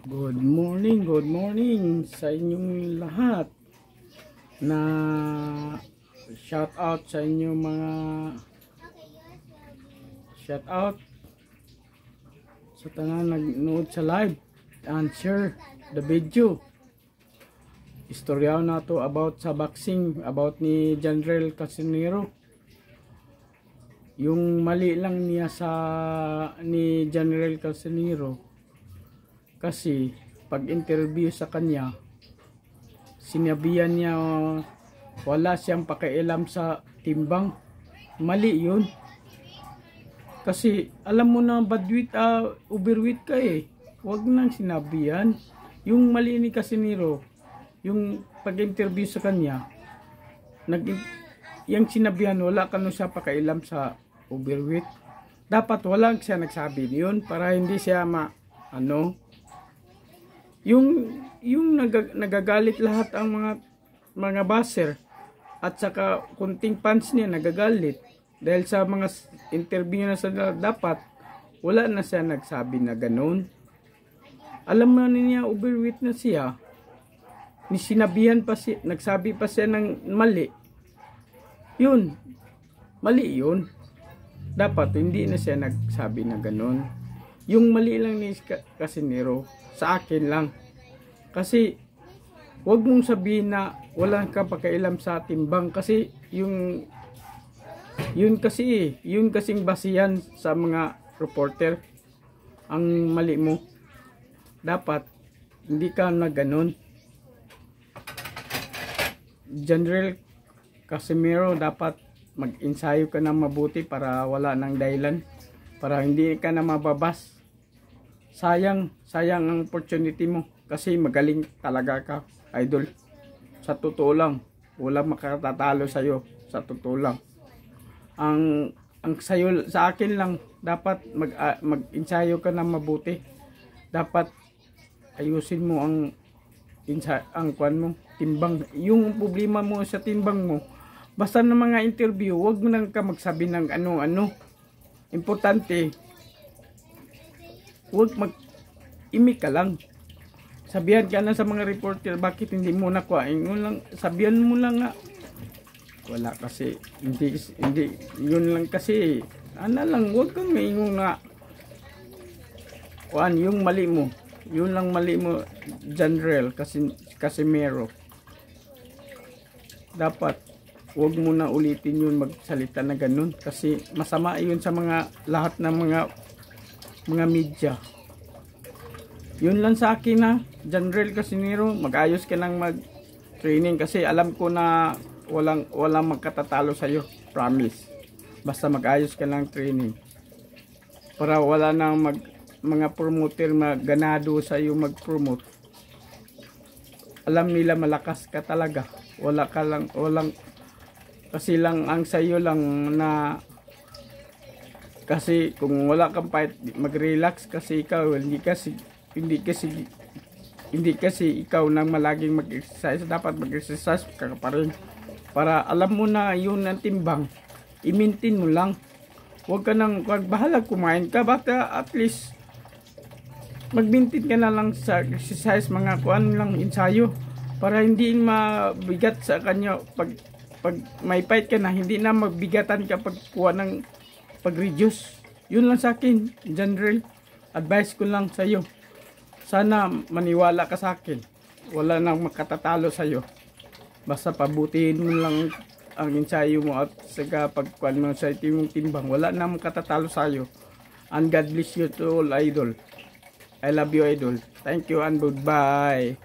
Good morning sa inyong lahat. Na shout out sa inyong mga shout out sa tanan nagnood sa live and share the video. Istorya na to about sa boxing, about ni General Casimero. Yung mali lang niya ni General Casimero, kasi pag interview sa kanya, sinabihan niya wala siyang pakialam sa timbang. Mali yun, kasi alam mo na overweight ka eh. Huwag nang sinabihan. Yung mali ni Casimero, yung pag interview sa kanya, yung sinabihan wala ka siya pakialam sa overweight. Dapat wala siya nagsabi yun para hindi siya yung nagagalit lahat ang mga baser, at saka kunting fans niya nagagalit dahil sa mga interview na sa dapat wala na siya nagsabi na ganoon. Alam mo niya overweight na siya, ni sinabihan pa siya, nagsabi pa siya ng mali. Yun, mali yun. Dapat hindi na siya nagsabi na ganoon. Yung mali lang ni Casimero sa akin lang, kasi wag mong sabihin na wala kang pakialam sa timbang, kasi yun kasing basihan sa mga reporter. Ang mali mo, dapat hindi ka na ganoon. General Casimero, dapat mag-ensayo ka na mabuti para wala nang dahilan, para hindi ka na mababas. Sayang ang opportunity mo, kasi magaling talaga ka, idol. Sa totoo lang, wala makatatalo sa'yo. Sa totoo lang, ang sayo, sa akin lang, dapat mag-ensayo ka na mabuti. Dapat ayusin mo ang kwan mo, timbang. Yung problema mo sa timbang mo, basta ng mga interview, wag mo nang ka magsabi ng ano-ano. Importante, wag mag-imik ka lang. Sabihan ka na sa mga reporter, bakit hindi mo nakuha? Sabihan mo lang nga. Wala kasi, hindi yun lang kasi. Wag kang maingon nga. Yung mali mo. Yun lang mali mo, General Casimero. Dapat wag mo na ulitin yun, magsalita na ganun, kasi masama yun sa lahat ng mga media. Yun lang sa akin na General Casimero, mag-ayos ka lang mag-training, kasi alam ko na walang magkatatalo sa'yo, promise. Basta mag-ayos ka lang training, para wala nang mga promoter ganado sa'yo mag-promote. Alam nila malakas ka talaga, kasi lang ang sayo lang na, kasi kung wala kang fight, mag-relax, kasi ikaw hindi kasi ikaw nang malaging mag-exercise. Dapat mag-exercise ka pa rin, para alam mo na yun ang timbang, i-maintain mo lang. Huwag ka nang bahala kumain ka, basta at least mag-maintain ka na lang sa exercise, mga kuan lang, ensayo, para hindi mabigat sa kanya. Pag may fight ka na, hindi na magbigatan ka pag-reduce. Yun lang sa akin, General. Advice ko lang sa iyo. Sana maniwala ka sa akin. Wala nang makatatalo sa iyo. Basta pabutihin mo lang ang ensayo mo, at saka pagkuan mo sa mong timbang, wala nang makatatalo sa iyo. And God bless you to all, idol. I love you, idol. Thank you and goodbye.